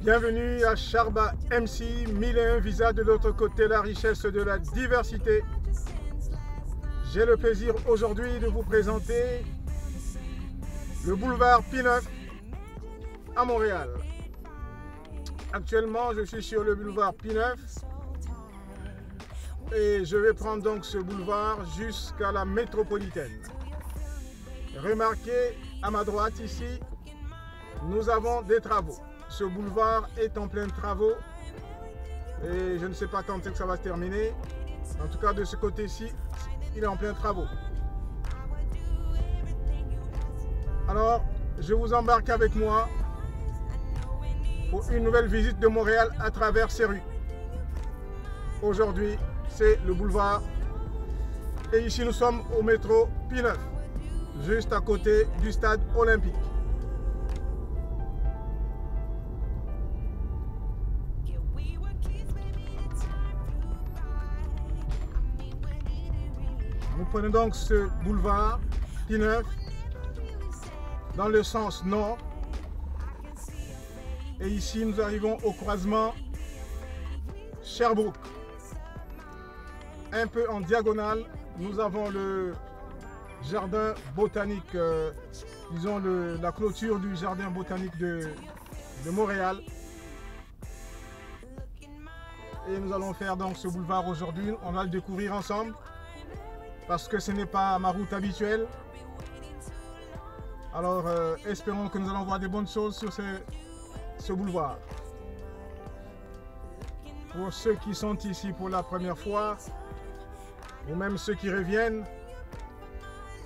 Bienvenue à Sharba MC, 1001 visas de l'autre côté, la richesse de la diversité. J'ai le plaisir aujourd'hui de vous présenter le boulevard P9 à Montréal. Actuellement, je suis sur le boulevard P9 et je vais prendre donc ce boulevard jusqu'à la métropolitaine. Remarquez à ma droite ici, nous avons des travaux. Ce boulevard est en plein travaux et je ne sais pas quand est-ce que ça va se terminer. En tout cas, de ce côté-ci, il est en plein travaux. Alors, je vous embarque avec moi pour une nouvelle visite de Montréal à travers ces rues. Aujourd'hui, c'est le boulevard et ici nous sommes au métro P9, juste à côté du stade olympique. Nous prenons donc ce boulevard P9 dans le sens nord. Et ici, nous arrivons au croisement Sherbrooke. Un peu en diagonale, nous avons le jardin botanique, disons la clôture du jardin botanique de Montréal. Et nous allons faire donc ce boulevard aujourd'hui. On va le découvrir ensemble parce que ce n'est pas ma route habituelle. Alors, espérons que nous allons voir des bonnes choses sur ce boulevard. Pour ceux qui sont ici pour la première fois, ou même ceux qui reviennent,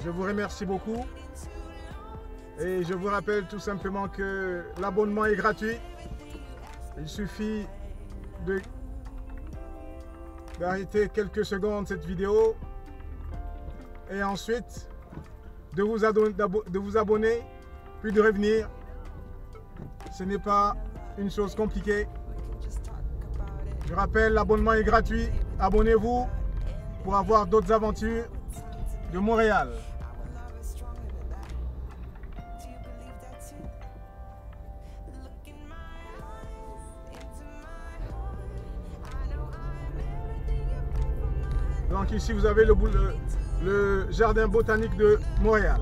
je vous remercie beaucoup. Et je vous rappelle tout simplement que l'abonnement est gratuit. Il suffit d'arrêter quelques secondes cette vidéo et ensuite de vous abonner, puis de revenir. Ce n'est pas une chose compliquée. Je rappelle, l'abonnement est gratuit. Abonnez-vous pour avoir d'autres aventures de Montréal. Donc ici, vous avez le jardin botanique de Montréal.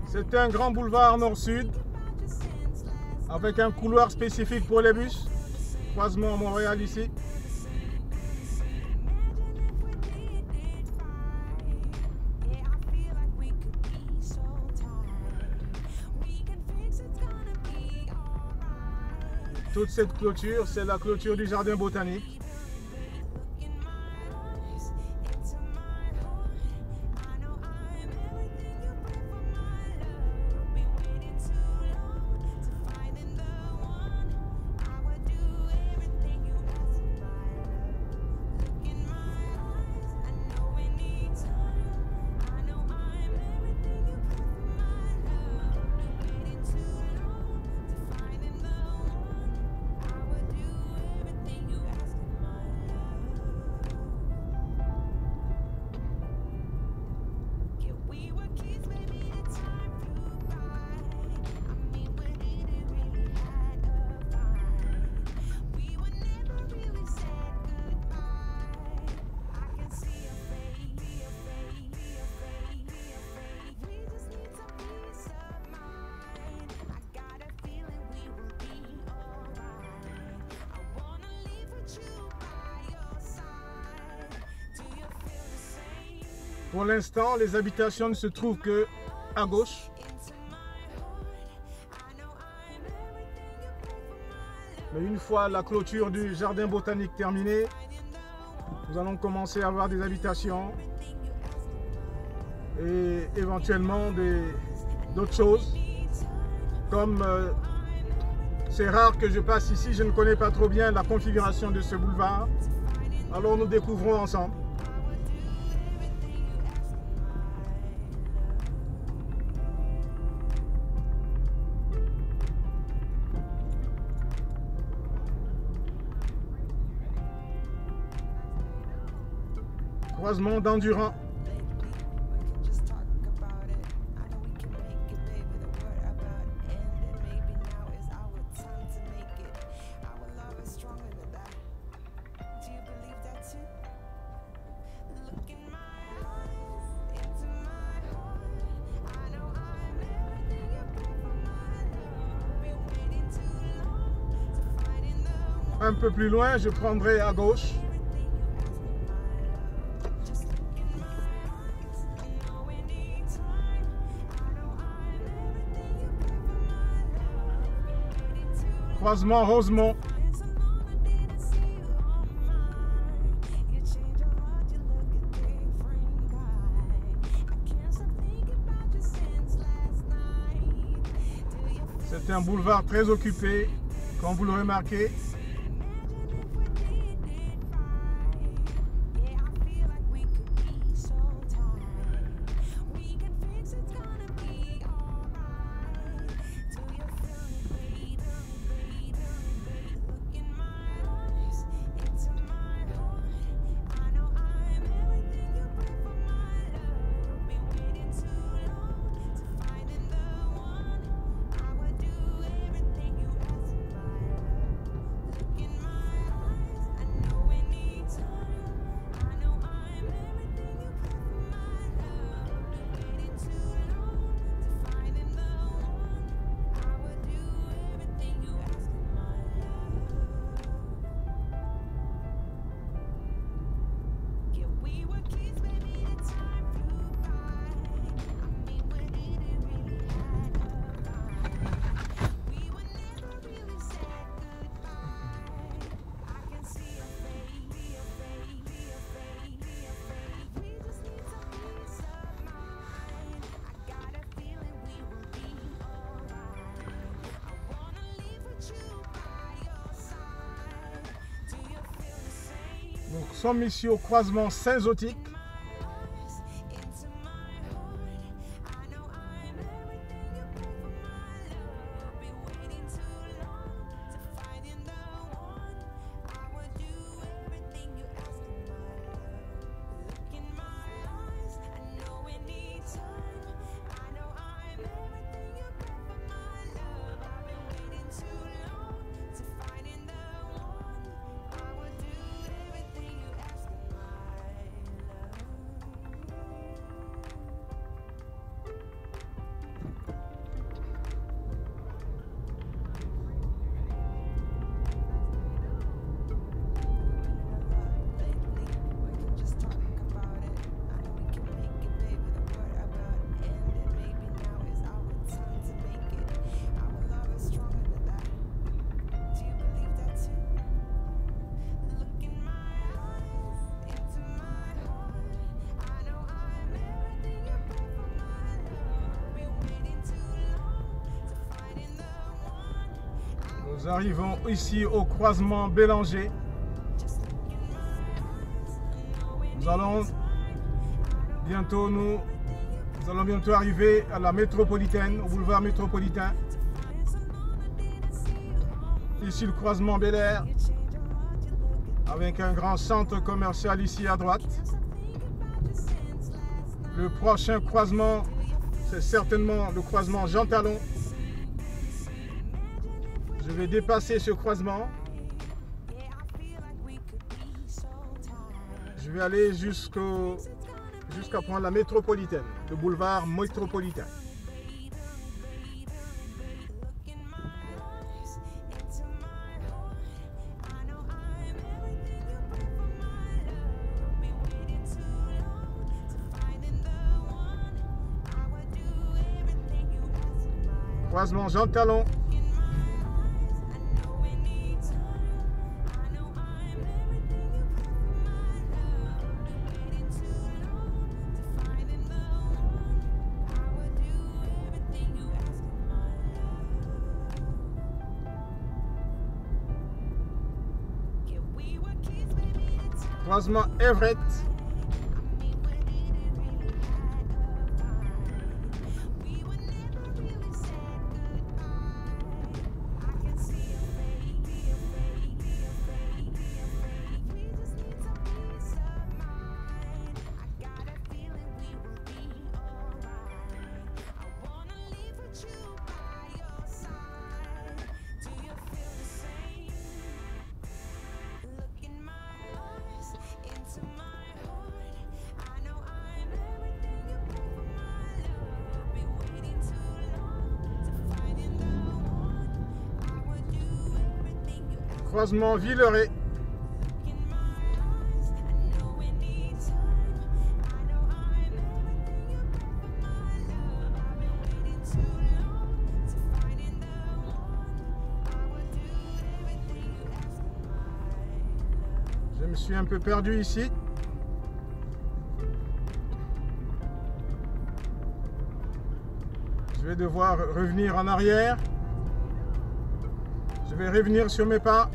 C'est un grand boulevard nord-sud avec un couloir spécifique pour les bus. Croisement Montréal ici. Toute cette clôture, c'est la clôture du jardin botanique. Pour l'instant, les habitations ne se trouvent que à gauche. Mais une fois la clôture du jardin botanique terminée, nous allons commencer à avoir des habitations et éventuellement d'autres choses. Comme c'est rare que je passe ici, je ne connais pas trop bien la configuration de ce boulevard. Alors nous découvrons ensemble. Croisement d'Endurant. Un peu plus loin, je prendrai à gauche. Croisement Rosemont. C'est un boulevard très occupé, comme vous le remarquez. Donc, nous sommes ici au croisement Saint-Zotique. Nous arrivons ici au croisement Bélanger. Nous allons bientôt arriver à la métropolitaine, au boulevard métropolitain. Ici le croisement Bel Air, avec un grand centre commercial ici à droite. Le prochain croisement, c'est certainement le croisement Jean Talon. Je vais dépasser ce croisement. Je vais aller jusqu'à prendre la métropolitaine, le boulevard métropolitain. Croisement Jean Talon. Croisement Everett. croisement Villeray. Je me suis un peu perdu ici. Je vais devoir revenir en arrière. Je vais revenir sur mes pas.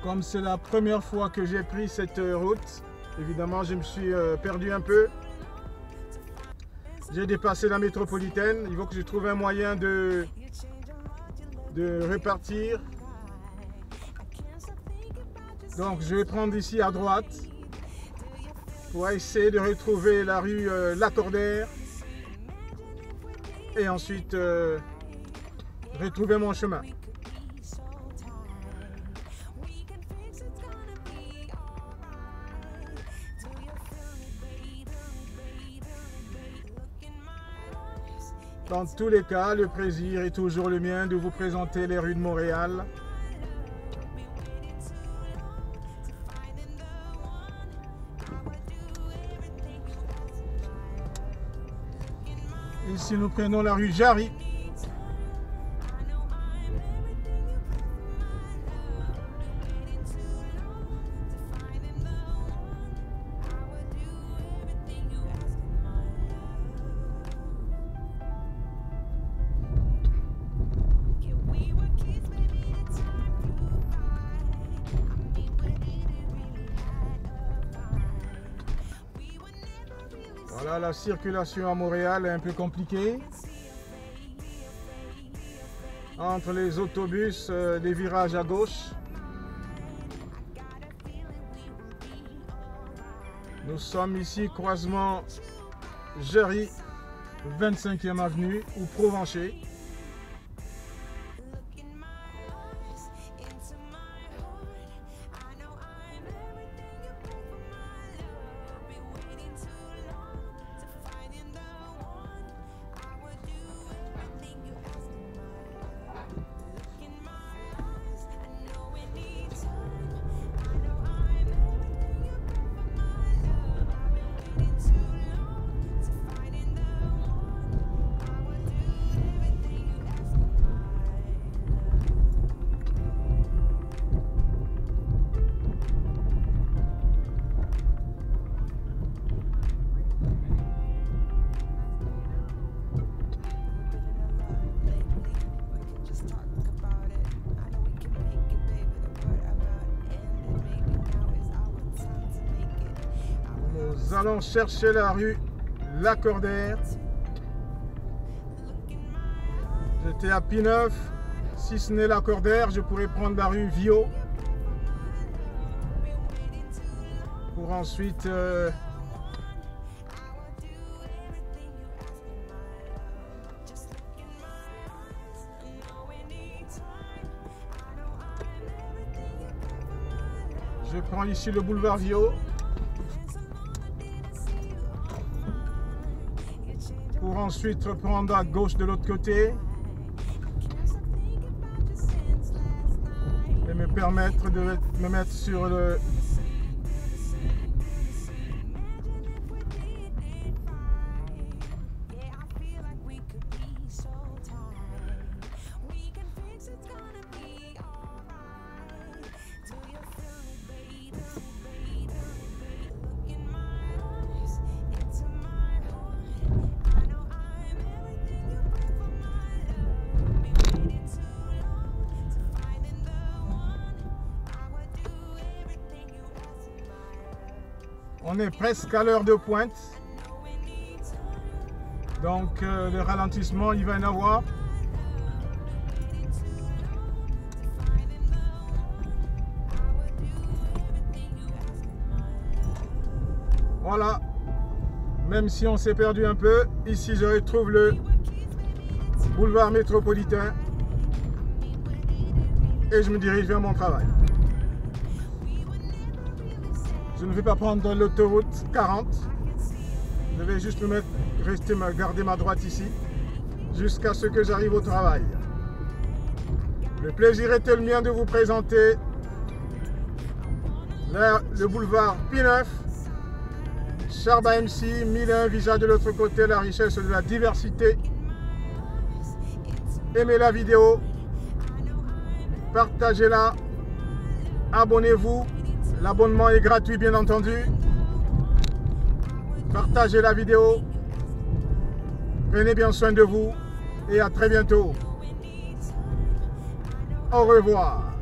Comme c'est la première fois que j'ai pris cette route, évidemment je me suis perdu un peu. J'ai dépassé la métropolitaine. Il faut que je trouve un moyen de repartir. Donc je vais prendre ici à droite pour essayer de retrouver la rue Lacordaire et ensuite retrouver mon chemin. Dans tous les cas, le plaisir est toujours le mien de vous présenter les rues de Montréal. Ici, nous prenons la rue Jarry. Voilà, la circulation à Montréal est un peu compliquée. Entre les autobus, des virages à gauche. Nous sommes ici, croisement Jarry, 25e avenue ou Provencher. Nous allons chercher la rue Lacordaire. J'étais à P9. Si ce n'est Lacordaire, je pourrais prendre la rue Viau. Pour ensuite je prends ici le boulevard Viau. Pour ensuite reprendre à gauche de l'autre côté et me permettre de me mettre sur le On est presque à l'heure de pointe. Donc le ralentissement, il va y en avoir. Voilà. Même si on s'est perdu un peu, ici je retrouve le boulevard métropolitain et je me dirige vers mon travail. Je ne vais pas prendre l'autoroute 40. Je vais juste garder ma droite ici jusqu'à ce que j'arrive au travail. Le plaisir était le mien de vous présenter le boulevard P9, Sharba MC, 1001 Visa de l'autre côté, la richesse de la diversité. Aimez la vidéo, partagez-la, abonnez-vous. L'abonnement est gratuit, bien entendu. Partagez la vidéo. Prenez bien soin de vous et à très bientôt. Au revoir.